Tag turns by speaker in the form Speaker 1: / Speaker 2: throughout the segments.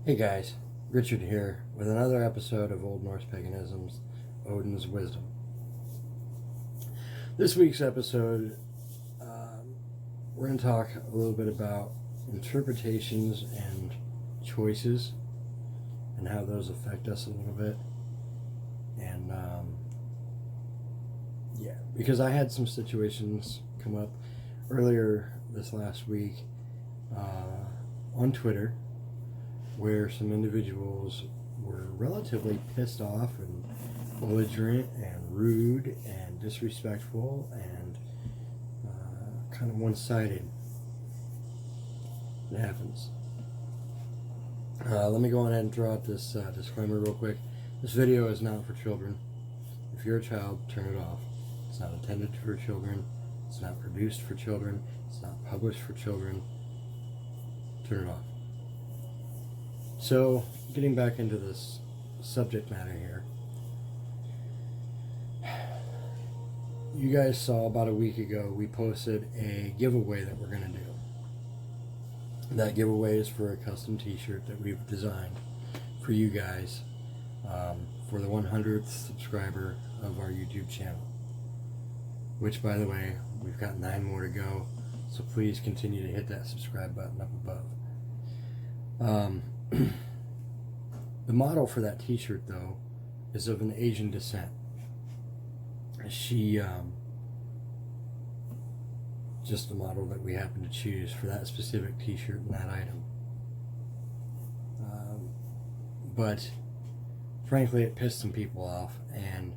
Speaker 1: Hey guys, Richard here with another episode of Old Norse Paganism's Odin's Wisdom. This week's episode, we're going to talk a little bit about interpretations and choices and how those affect us a little bit. And because I had some situations come up earlier this last week on Twitter where some individuals were relatively pissed off and belligerent and rude and disrespectful and kind of one-sided. It happens. Let me go ahead and throw out this disclaimer real quick. This video is not for children. If you're a child, turn it off. It's not intended for children. It's not produced for children. It's not published for children. Turn it off. So, getting back into this subject matter here. You guys saw about a week ago we posted a giveaway that we're going to do. That giveaway is for a custom t-shirt that we've designed for you guys for the 100th subscriber of our YouTube channel. Which, by the way, we've got 9 more to go. So please continue to hit that subscribe button up above. The model for that t-shirt, though, is of an Asian descent. She, just the model that we happen to choose for that specific t-shirt and that item. But, frankly, it pissed some people off, and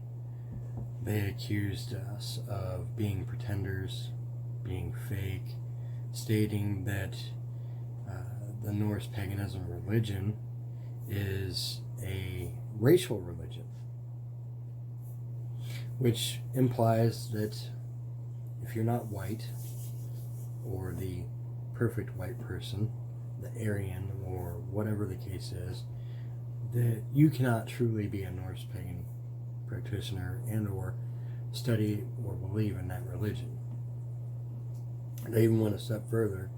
Speaker 1: they accused us of being pretenders, being fake, stating that the Norse paganism religion is a racial religion, which implies that if you're not white, or the perfect white person, the Aryan, or whatever the case is, that you cannot truly be a Norse pagan practitioner and or study or believe in that religion. They even went a step further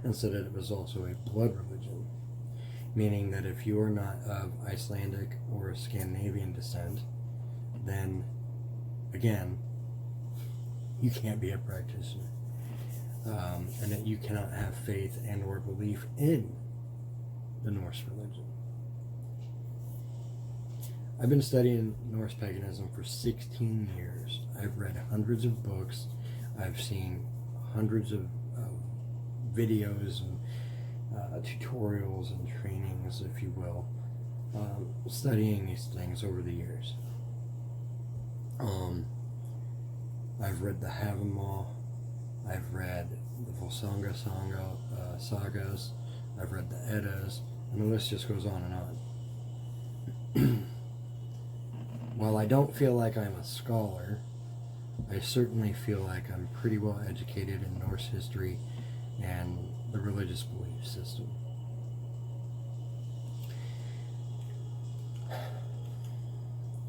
Speaker 1: and said that it was also a blood religion, meaning that if you are not of Icelandic or Scandinavian descent, then, again, you can't be a practitioner. And that you cannot have faith and or belief in the Norse religion. I've been studying Norse paganism for 16 years. I've read hundreds of books. I've seen hundreds of videos and tutorials and trainings, if you will, studying these things over the years. I've read the Havamal. I've read the Volsunga sagas. I've read the Eddas, and the list just goes on and on. While I don't feel like I'm a scholar, I certainly feel like I'm pretty well educated in Norse history and the religious belief system.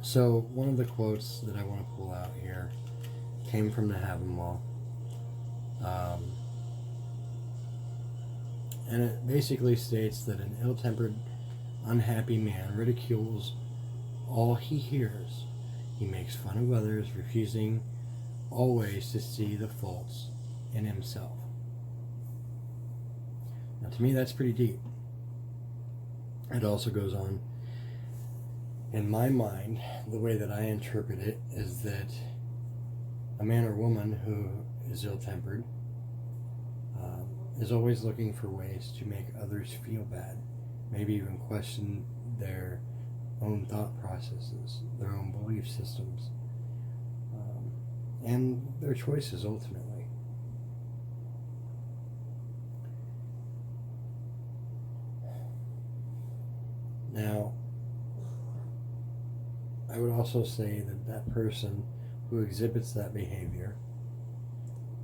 Speaker 1: So one of the quotes that I want to pull out here came from the Havamal. And it basically states that an ill-tempered, unhappy man ridicules all he hears. He makes fun of others, refusing always to see the faults in himself. Now, to me, that's pretty deep. It also goes on, in my mind, the way that I interpret it is that a man or woman who is ill-tempered is always looking for ways to make others feel bad, maybe even question their own thought processes, their own belief systems, and their choices ultimately. Now, I would also say that that person who exhibits that behavior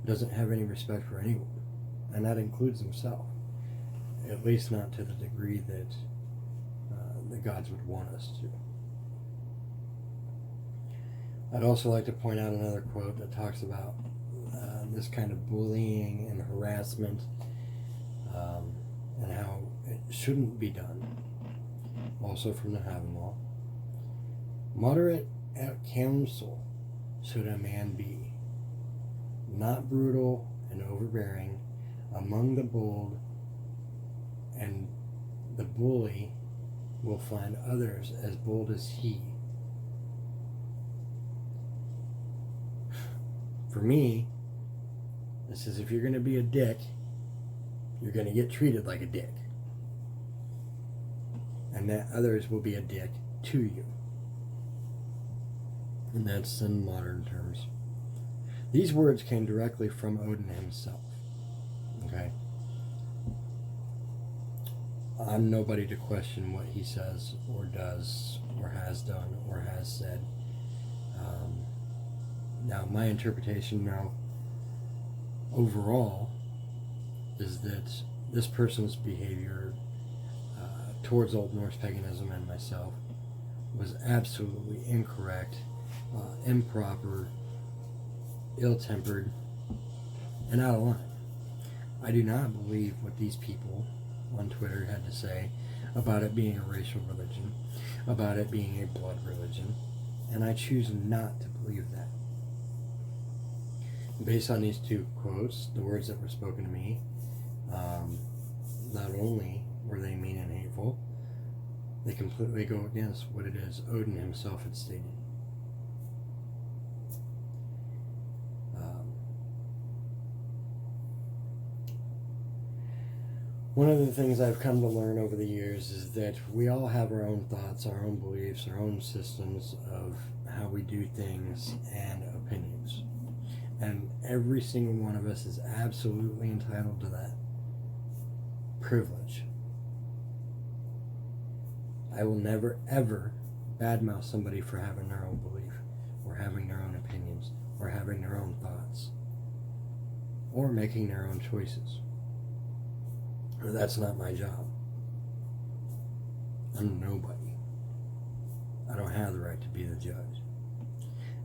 Speaker 1: doesn't have any respect for anyone, and that includes himself, at least not to the degree that the gods would want us to. I'd also like to point out another quote that talks about this kind of bullying and harassment and how it shouldn't be done. also from the Haven Law. Moderate at counsel should a man be, not brutal and overbearing, among the bold, and the bully will find others as bold as he. For me, this is, if you're going to be a dick, you're going to get treated like a dick. And that others will be a dick to you. And that's in modern terms. These words came directly from Odin himself. Okay? I'm nobody to question what he says or does or has done or has said. Now, my interpretation now, overall, is that this person's behavior towards Old Norse paganism and myself was absolutely incorrect, improper, ill-tempered, and out of line. I do not believe what these people on Twitter had to say about it being a racial religion, about it being a blood religion, and I choose not to believe that. Based on these two quotes, the words that were spoken to me, not only were they mean and hateful, they completely go against what it is Odin himself had stated. One of the things I've come to learn over the years is that we all have our own thoughts, our own beliefs, our own systems of how we do things and opinions. And every single one of us is absolutely entitled to that privilege. I will never, ever badmouth somebody for having their own belief, or having their own opinions, or having their own thoughts, or making their own choices. That's not my job. I'm nobody. I don't have the right to be the judge.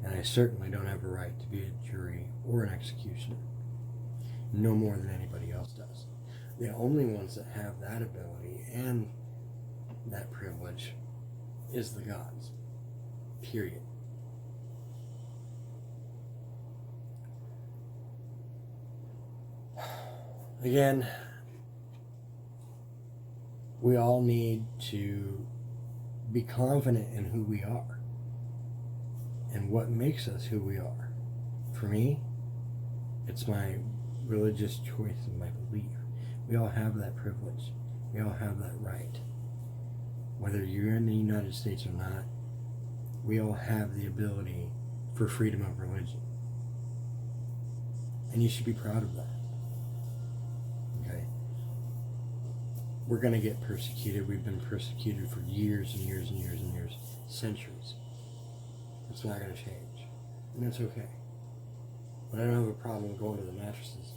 Speaker 1: And I certainly don't have a right to be a jury or an executioner. No more than anybody else does. The only ones that have that ability and that privilege is the gods. Period. Again, we all need to be confident in who we are and what makes us who we are. For me, it's my religious choice and my belief. We all have that privilege. We all have that right. Whether you're in the United States or not, we all have the ability for freedom of religion. And you should be proud of that. Okay? We're going to get persecuted. We've been persecuted for years and years and years and years, centuries. It's not going to change. And it's okay. But I don't have a problem going to the mattresses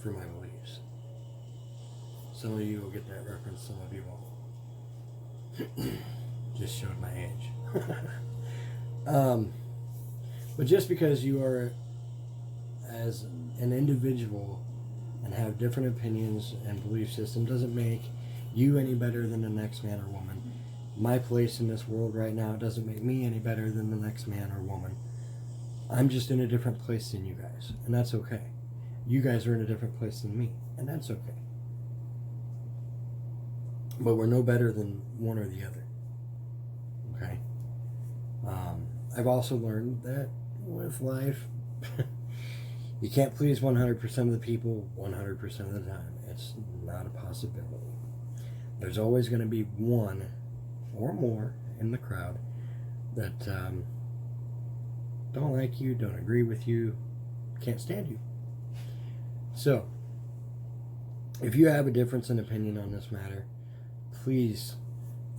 Speaker 1: for my beliefs. Some of you will get that reference, some of you won't. Just showed my age. But just because you are, as an individual, and have different opinions and belief system doesn't make you any better than the next man or woman. My place in this world right now doesn't make me any better than the next man or woman. I'm just in a different place than you guys, and that's okay. You guys are in a different place than me, and that's okay. But we're no better than one or the other. Okay? I've also learned that with life, you can't please 100% of the people 100% of the time. It's not a possibility. There's always going to be one or more in the crowd that don't like you, don't agree with you, can't stand you. So, if you have a difference in opinion on this matter, please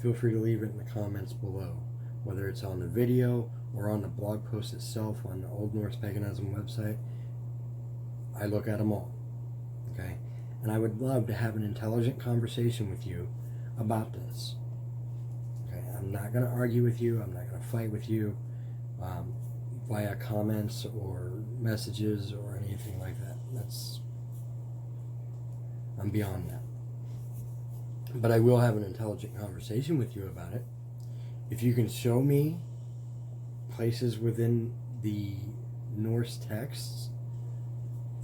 Speaker 1: feel free to leave it in the comments below, whether it's on the video or on the blog post itself on the Old Norse Paganism website. I look at them all, okay? And I would love to have an intelligent conversation with you about this, okay? I'm not going to argue with you. I'm not going to fight with you via comments or messages or anything like that. I'm beyond that. But I will have an intelligent conversation with you about it. If you can show me places within the Norse texts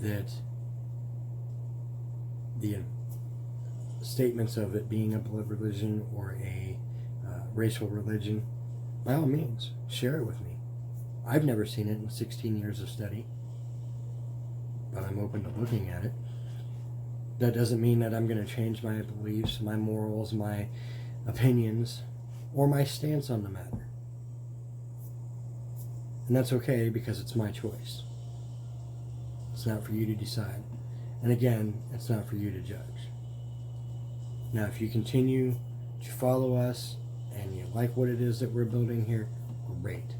Speaker 1: that the statements of it being a blood religion or a racial religion, by all means, share it with me. I've never seen it in 16 years of study, but I'm open to looking at it. That doesn't mean that I'm going to change my beliefs, my morals, my opinions, or my stance on the matter. And that's okay, because it's my choice. It's not for you to decide. And again, it's not for you to judge. Now, if you continue to follow us and you like what it is that we're building here, great.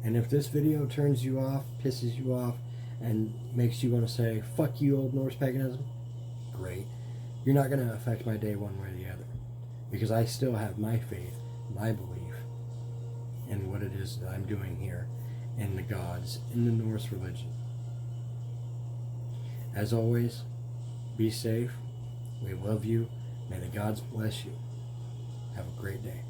Speaker 1: And if this video turns you off, pisses you off, and makes you want to say, fuck you, old Norse paganism, great. You're not going to affect my day one way or the other, because I still have my faith, my belief in what it is that I'm doing here, and the gods in the Norse religion. As always, be safe. We love you. May the gods bless you. Have a great day.